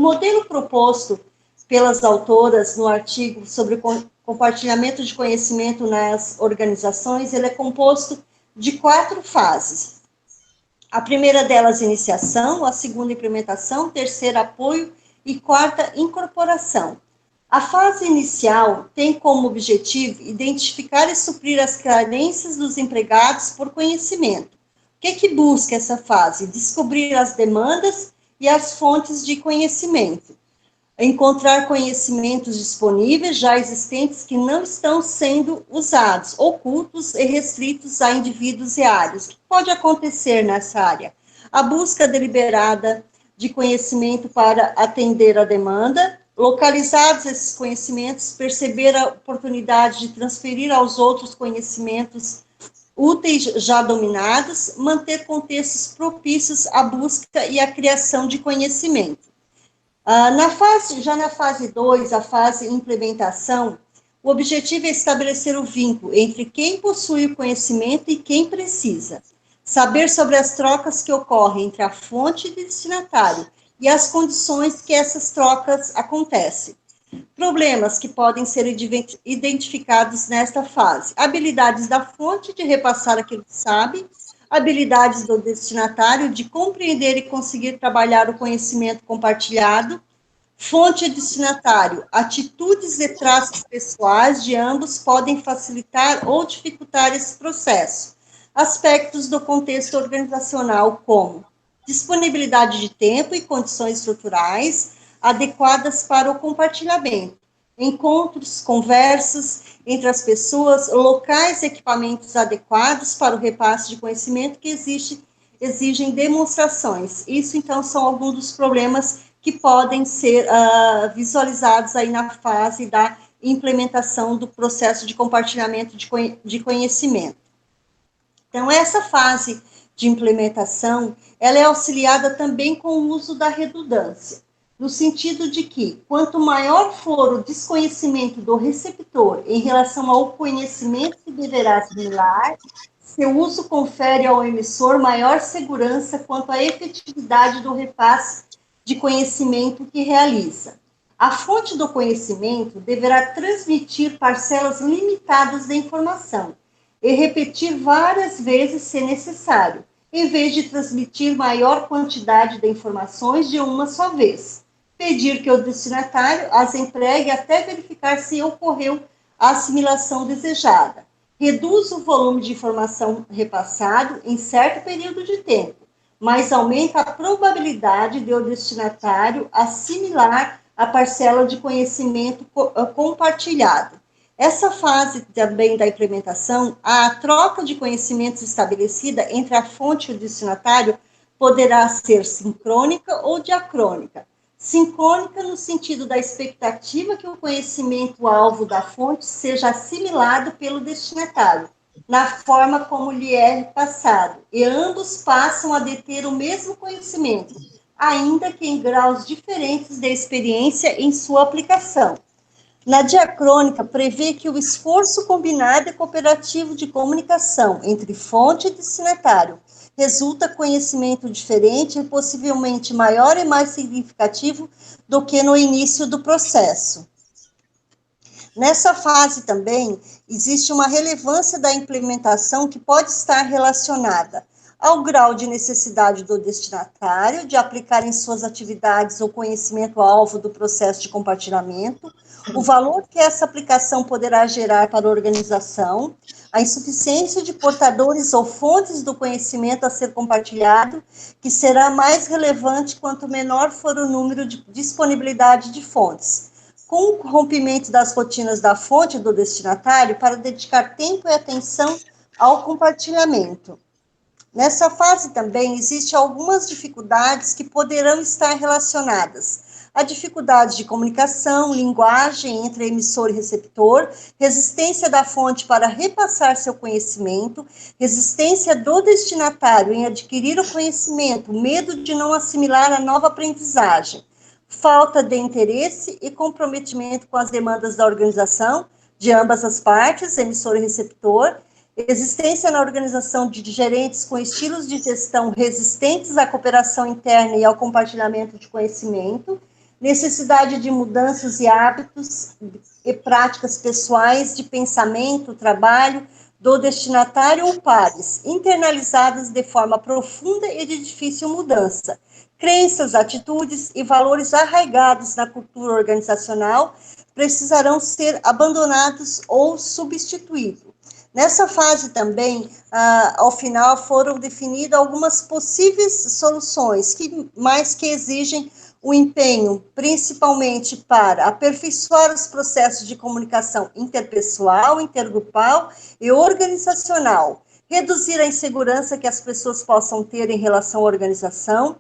modelo proposto pelas autoras no artigo sobre compartilhamento de conhecimento nas organizações, ele é composto de 4 fases. A primeira delas, iniciação, a segunda, implementação, terceira, apoio e quarta, incorporação. A fase inicial tem como objetivo identificar e suprir as carências dos empregados por conhecimento. O que busca essa fase? Descobrir as demandas e as fontes de conhecimento. Encontrar conhecimentos disponíveis já existentes que não estão sendo usados, ocultos e restritos a indivíduos e áreas. O que pode acontecer nessa área? A busca deliberada de conhecimento para atender a demanda, localizados esses conhecimentos, perceber a oportunidade de transferir aos outros conhecimentos úteis já dominados, manter contextos propícios à busca e à criação de conhecimento. Na fase 2, a fase implementação, o objetivo é estabelecer o vínculo entre quem possui o conhecimento e quem precisa. Saber sobre as trocas que ocorrem entre a fonte e o destinatário e as condições que essas trocas acontecem. Problemas que podem ser identificados nesta fase. Habilidades da fonte de repassar aquilo que sabe, habilidades do destinatário de compreender e conseguir trabalhar o conhecimento compartilhado, fonte e destinatário, atitudes e traços pessoais de ambos podem facilitar ou dificultar esse processo. Aspectos do contexto organizacional, como disponibilidade de tempo e condições estruturais adequadas para o compartilhamento, encontros, conversas entre as pessoas, locais e equipamentos adequados para o repasse de conhecimento que exigem demonstrações. Isso, então, são alguns dos problemas que podem ser visualizados aí na fase da implementação do processo de compartilhamento de conhecimento. Então, essa fase de implementação, ela é auxiliada também com o uso da redundância, no sentido de que, quanto maior for o desconhecimento do receptor em relação ao conhecimento que deverá assimilar, seu uso confere ao emissor maior segurança quanto à efetividade do repasse de conhecimento que realiza. A fonte do conhecimento deverá transmitir parcelas limitadas de informação e repetir várias vezes se necessário, em vez de transmitir maior quantidade de informações de uma só vez. Pedir que o destinatário as empregue até verificar se ocorreu a assimilação desejada. Reduz o volume de informação repassado em certo período de tempo, mas aumenta a probabilidade de o destinatário assimilar a parcela de conhecimento compartilhado. Essa fase também da implementação, a troca de conhecimentos estabelecida entre a fonte e o destinatário poderá ser sincrônica ou diacrônica. Sincrônica no sentido da expectativa que o conhecimento-alvo da fonte seja assimilado pelo destinatário, na forma como lhe é passado, e ambos passam a deter o mesmo conhecimento, ainda que em graus diferentes de experiência em sua aplicação. Na diacrônica, prevê que o esforço combinado e cooperativo de comunicação entre fonte e destinatário resulta conhecimento diferente e possivelmente maior e mais significativo do que no início do processo. Nessa fase também, existe uma relevância da implementação que pode estar relacionada ao grau de necessidade do destinatário de aplicar em suas atividades o conhecimento-alvo do processo de compartilhamento, o valor que essa aplicação poderá gerar para a organização, a insuficiência de portadores ou fontes do conhecimento a ser compartilhado, que será mais relevante quanto menor for o número de disponibilidade de fontes, com o rompimento das rotinas da fonte do destinatário para dedicar tempo e atenção ao compartilhamento. Nessa fase também existem algumas dificuldades que poderão estar relacionadas a dificuldades de comunicação, linguagem entre emissor e receptor, resistência da fonte para repassar seu conhecimento, resistência do destinatário em adquirir o conhecimento, medo de não assimilar a nova aprendizagem, falta de interesse e comprometimento com as demandas da organização, de ambas as partes, emissor e receptor, existência na organização de gerentes com estilos de gestão resistentes à cooperação interna e ao compartilhamento de conhecimento, necessidade de mudanças e hábitos e práticas pessoais de pensamento, trabalho, do destinatário ou pares, internalizadas de forma profunda e de difícil mudança. Crenças, atitudes e valores arraigados na cultura organizacional precisarão ser abandonados ou substituídos. Nessa fase também, ao final, foram definidas algumas possíveis soluções, que exigem o empenho, principalmente para aperfeiçoar os processos de comunicação interpessoal, intergrupal e organizacional, reduzir a insegurança que as pessoas possam ter em relação à organização,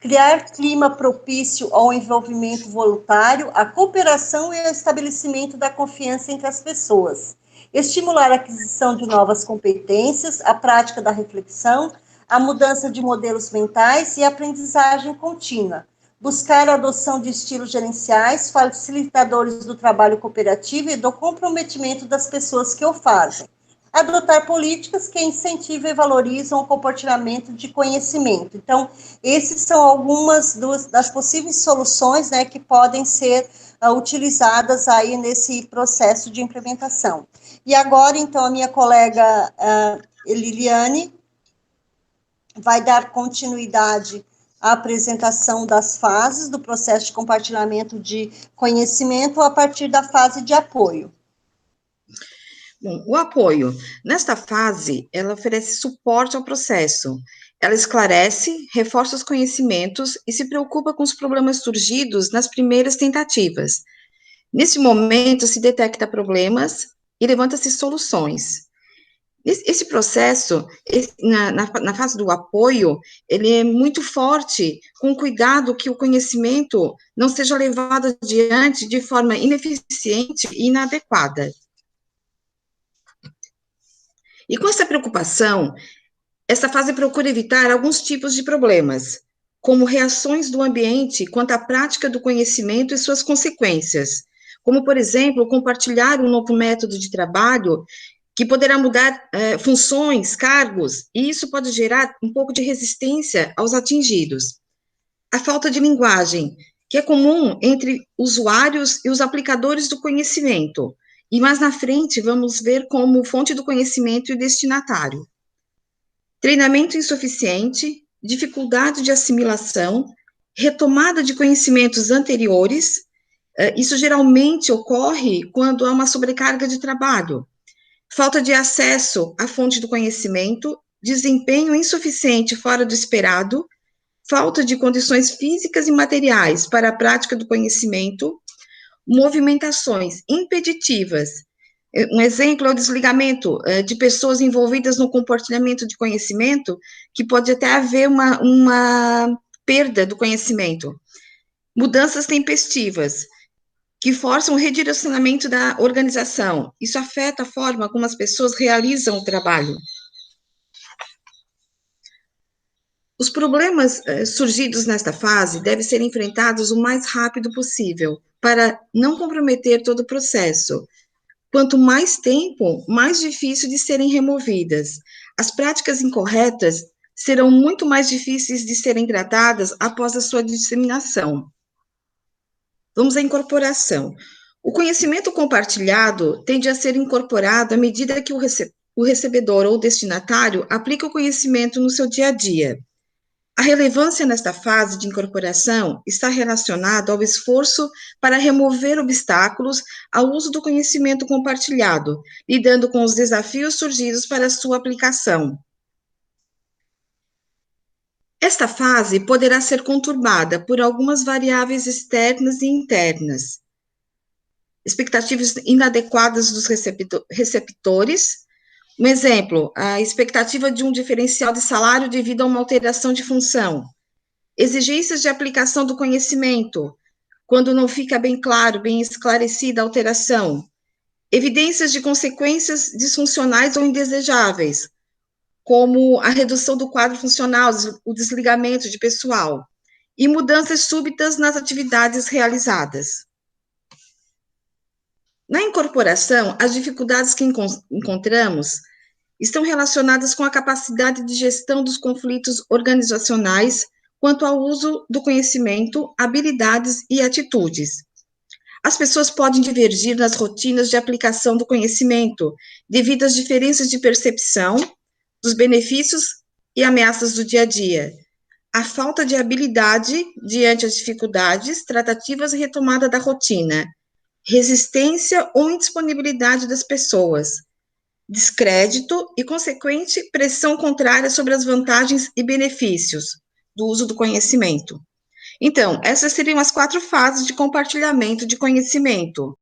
criar clima propício ao envolvimento voluntário, à cooperação e ao estabelecimento da confiança entre as pessoas, estimular a aquisição de novas competências, a prática da reflexão, a mudança de modelos mentais e a aprendizagem contínua, buscar a adoção de estilos gerenciais, facilitadores do trabalho cooperativo e do comprometimento das pessoas que o fazem, adotar políticas que incentivam e valorizam o compartilhamento de conhecimento. Então, esses são algumas das possíveis soluções, né, que podem ser utilizadas aí nesse processo de implementação. E agora, então, a minha colega Liliane vai dar continuidade à apresentação das fases do processo de compartilhamento de conhecimento a partir da fase de apoio. Bom, o apoio. Nesta fase, ela oferece suporte ao processo. Ela esclarece, reforça os conhecimentos e se preocupa com os problemas surgidos nas primeiras tentativas. Nesse momento, se detecta problemas e levanta-se soluções. Esse processo, na fase do apoio, ele é muito forte, com cuidado que o conhecimento não seja levado adiante de forma ineficiente e inadequada. E com essa preocupação, essa fase procura evitar alguns tipos de problemas, como reações do ambiente quanto à prática do conhecimento e suas consequências, como, por exemplo, compartilhar um novo método de trabalho que poderá mudar funções, cargos, e isso pode gerar um pouco de resistência aos atingidos. A falta de linguagem, que é comum entre usuários e os aplicadores do conhecimento, e mais na frente vamos ver como fonte do conhecimento e destinatário. Treinamento insuficiente, dificuldade de assimilação, retomada de conhecimentos anteriores, isso geralmente ocorre quando há uma sobrecarga de trabalho, falta de acesso à fonte do conhecimento, desempenho insuficiente fora do esperado, falta de condições físicas e materiais para a prática do conhecimento, movimentações impeditivas. Um exemplo é o desligamento de pessoas envolvidas no compartilhamento de conhecimento, que pode até haver uma perda do conhecimento. Mudanças tempestivas, que forçam o redirecionamento da organização. Isso afeta a forma como as pessoas realizam o trabalho. Os problemas surgidos nesta fase devem ser enfrentados o mais rápido possível, para não comprometer todo o processo. Quanto mais tempo, mais difícil de serem removidas. As práticas incorretas serão muito mais difíceis de serem tratadas após a sua disseminação. Vamos à incorporação. O conhecimento compartilhado tende a ser incorporado à medida que o recebedor ou destinatário aplica o conhecimento no seu dia a dia. A relevância nesta fase de incorporação está relacionada ao esforço para remover obstáculos ao uso do conhecimento compartilhado, lidando com os desafios surgidos para a sua aplicação. Esta fase poderá ser conturbada por algumas variáveis externas e internas. Expectativas inadequadas dos receptores. Um exemplo, a expectativa de um diferencial de salário devido a uma alteração de função. Exigências de aplicação do conhecimento, quando não fica bem claro, bem esclarecida a alteração. Evidências de consequências disfuncionais ou indesejáveis, como a redução do quadro funcional, o desligamento de pessoal. E mudanças súbitas nas atividades realizadas. Na incorporação, as dificuldades que encontramos estão relacionadas com a capacidade de gestão dos conflitos organizacionais, quanto ao uso do conhecimento, habilidades e atitudes. As pessoas podem divergir nas rotinas de aplicação do conhecimento, devido às diferenças de percepção dos benefícios e ameaças do dia a dia, a falta de habilidade diante das dificuldades, tratativas e retomada da rotina, resistência ou indisponibilidade das pessoas, descrédito e consequente pressão contrária sobre as vantagens e benefícios do uso do conhecimento. Então, essas seriam as 4 fases de compartilhamento de conhecimento.